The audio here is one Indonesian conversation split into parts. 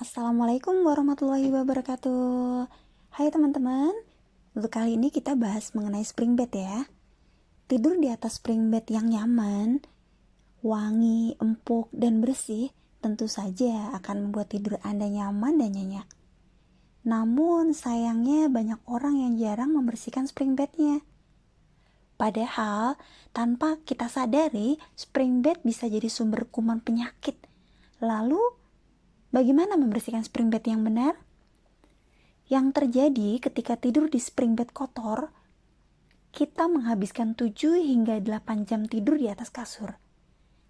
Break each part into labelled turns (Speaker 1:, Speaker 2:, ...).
Speaker 1: Assalamualaikum warahmatullahi wabarakatuh. Hai teman-teman, untuk kali ini kita bahas mengenai spring bed ya. Tidur di atas spring bed yang nyaman, wangi, empuk, dan bersih tentu saja akan membuat tidur Anda nyaman dan nyenyak. Namun sayangnya banyak orang yang jarang membersihkan spring bednya. Padahal tanpa kita sadari, spring bed bisa jadi sumber kuman penyakit. Lalu bagaimana membersihkan spring bed yang benar? Yang terjadi ketika tidur di spring bed kotor, kita menghabiskan 7 hingga 8 jam tidur di atas kasur.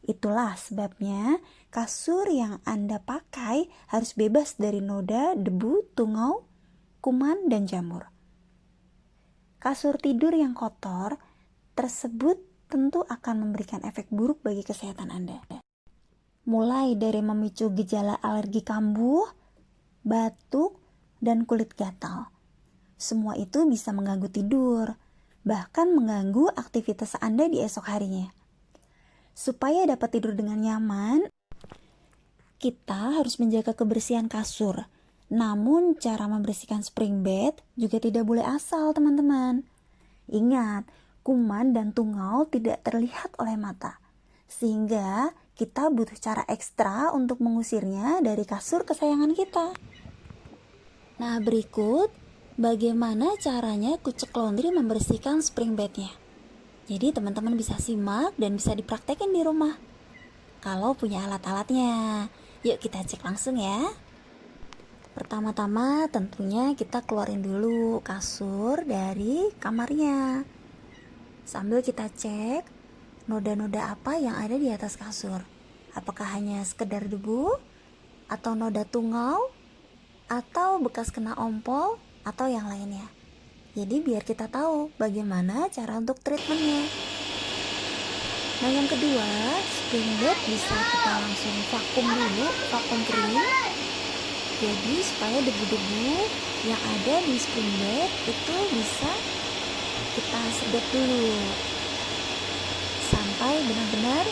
Speaker 1: Itulah sebabnya kasur yang Anda pakai harus bebas dari noda, debu, tungau, kuman, dan jamur. Kasur tidur yang kotor tersebut tentu akan memberikan efek buruk bagi kesehatan Anda. Mulai dari memicu gejala alergi kambuh, batuk, dan kulit gatal. Semua itu bisa mengganggu tidur, bahkan mengganggu aktivitas Anda di esok harinya. Supaya dapat tidur dengan nyaman, kita harus menjaga kebersihan kasur. Namun cara membersihkan spring bed juga tidak boleh asal, teman-teman. Ingat, kuman dan tungau tidak terlihat oleh mata, sehingga kita butuh cara ekstra untuk mengusirnya dari kasur kesayangan kita. Nah, berikut bagaimana caranya Kucek Laundry membersihkan spring bednya. Jadi teman-teman bisa simak dan bisa dipraktekin di rumah kalau punya alat-alatnya. Yuk kita cek langsung ya. Pertama-tama tentunya kita keluarin dulu kasur dari kamarnya, sambil kita cek noda-noda apa yang ada di atas kasur. Apakah hanya sekedar debu, atau noda tungau, atau bekas kena ompol, atau yang lainnya. Jadi biar kita tahu bagaimana cara untuk treatmentnya. Nah, yang kedua, spring bed bisa kita langsung vakum dulu, vakum kering. Jadi supaya debu-debu yang ada di spring bed itu bisa kita sedot dulu sampai benar-benar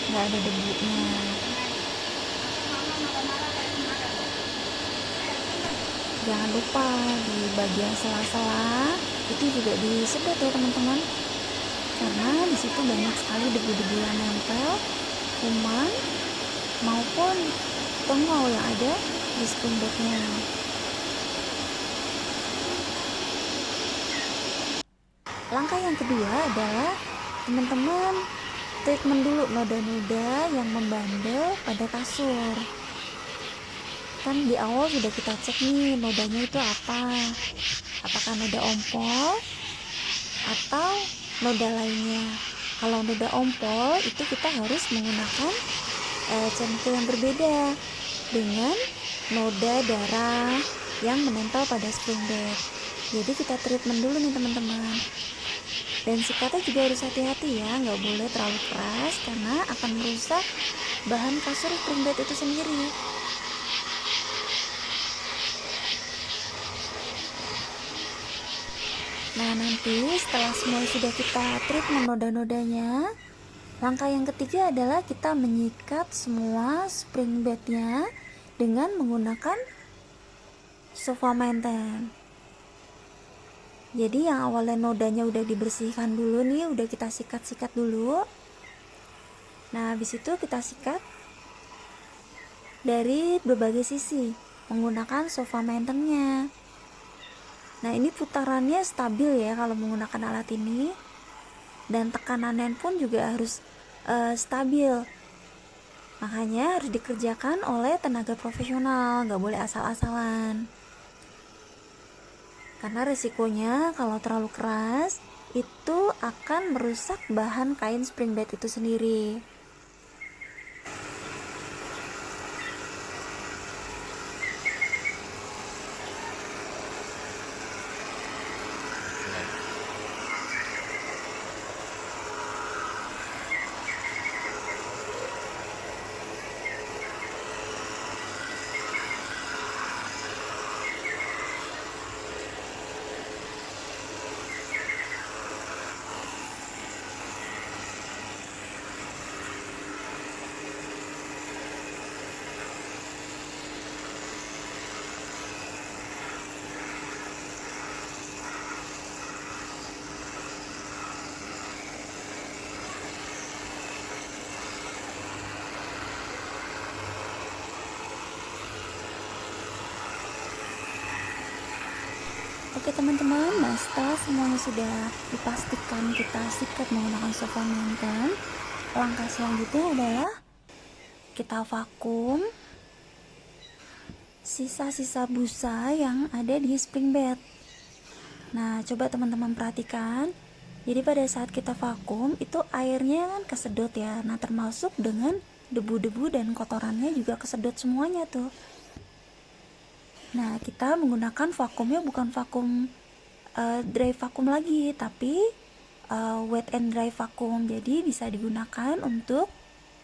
Speaker 1: nggak ada debunya. Jangan lupa di bagian sela-sela itu juga disedot ya teman-teman, karena di situ banyak sekali debu-debu yang nempel, kuman maupun tungau yang ada di spring bednya. Langkah yang kedua adalah teman-teman treatment dulu noda-noda yang membandel pada kasur. Kan di awal sudah kita cek nih nodanya itu apa, apakah noda ompol atau noda lainnya. Kalau noda ompol itu kita harus menggunakan chemical yang berbeda dengan noda darah yang menempel pada spring bed. Jadi kita treatment dulu nih teman-teman. Dan sikatnya juga harus hati-hati ya, nggak boleh terlalu keras karena akan merusak bahan kasur spring bed itu sendiri. Nah, nanti setelah semua sudah kita treatment noda-nodanya, langkah yang ketiga adalah kita menyikat semua spring bednya dengan menggunakan sofa maintain. Jadi yang awalnya nodanya udah dibersihkan dulu nih, udah kita sikat-sikat dulu. Nah, habis itu kita sikat dari berbagai sisi menggunakan sofa maintainnya. Nah, ini putarannya stabil ya kalau menggunakan alat ini, dan tekanannya pun juga harus stabil. Makanya harus dikerjakan oleh tenaga profesional, nggak boleh asal-asalan. Karena resikonya kalau terlalu keras itu akan merusak bahan kain spring bed itu sendiri. Oke teman-teman, nah setelah semuanya sudah dipastikan kita sikat menggunakan sofa maintain, langkah selanjutnya adalah kita vakum sisa-sisa busa yang ada di spring bed. Nah, coba teman-teman perhatikan. Jadi pada saat kita vakum itu airnya kan kesedot ya. Nah, termasuk dengan debu-debu dan kotorannya juga kesedot semuanya tuh. Nah, kita menggunakan vakumnya bukan vakum dry vakum lagi, tapi wet and dry vakum. Jadi bisa digunakan untuk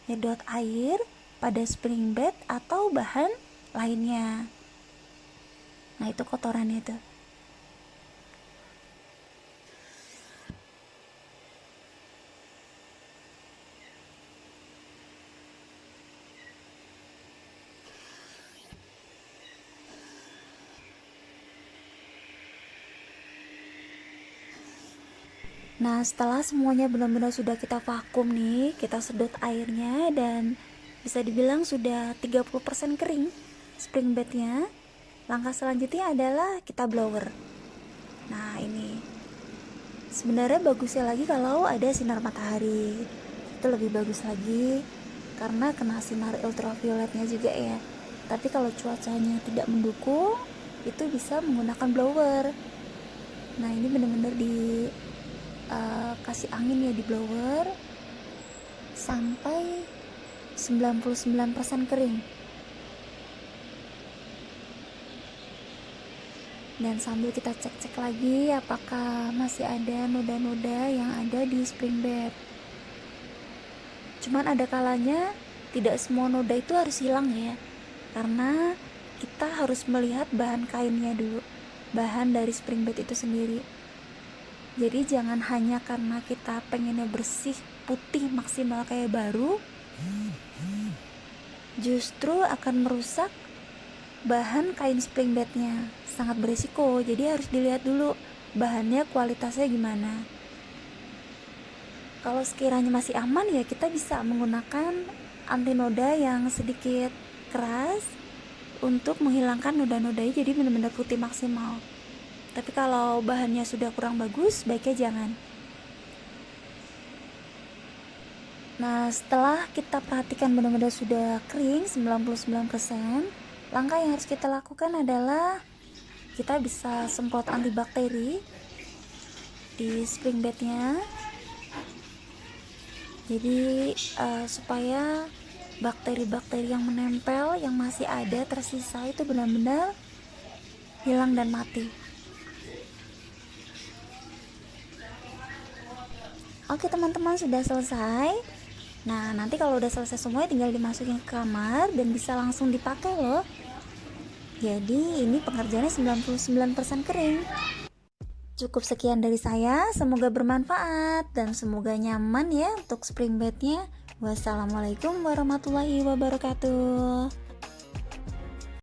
Speaker 1: nyedot air pada spring bed atau bahan lainnya. Nah, itu kotorannya tuh. Nah, setelah semuanya benar-benar sudah kita vakum nih, kita sedot airnya dan bisa dibilang sudah 30% kering spring bednya. Langkah selanjutnya adalah kita blower. Nah, ini sebenarnya bagusnya lagi kalau ada sinar matahari. Itu lebih bagus lagi karena kena sinar ultravioletnya juga ya. Tapi kalau cuacanya tidak mendukung, itu bisa menggunakan blower. Nah, ini benar-benar kasih angin ya di blower sampai 99% kering. Dan sambil kita cek-cek lagi apakah masih ada noda-noda yang ada di spring bed. Cuman ada kalanya tidak semua noda itu harus hilang ya, karena kita harus melihat bahan kainnya dulu, bahan dari spring bed itu sendiri. Jadi jangan hanya karena kita pengennya bersih, putih, maksimal kayak baru, justru akan merusak bahan kain spring bednya. Sangat berisiko, jadi harus dilihat dulu bahannya kualitasnya gimana. Kalau sekiranya masih aman ya kita bisa menggunakan anti noda yang sedikit keras untuk menghilangkan noda-nodanya jadi benar-benar putih maksimal. Tapi kalau bahannya sudah kurang bagus, baiknya jangan. Nah, setelah kita perhatikan benar-benar sudah kering 99%, langkah yang harus kita lakukan adalah kita bisa semprot antibakteri di spring bednya. Jadi supaya bakteri-bakteri yang menempel, yang masih ada tersisa itu benar-benar hilang dan mati. Oke teman-teman, sudah selesai. Nah, nanti kalau udah selesai semua tinggal dimasukin ke kamar dan bisa langsung dipakai loh. Jadi ini pengerjaannya 99% kering. Cukup sekian dari saya, semoga bermanfaat dan semoga nyaman ya untuk spring bednya. Wassalamualaikum warahmatullahi wabarakatuh.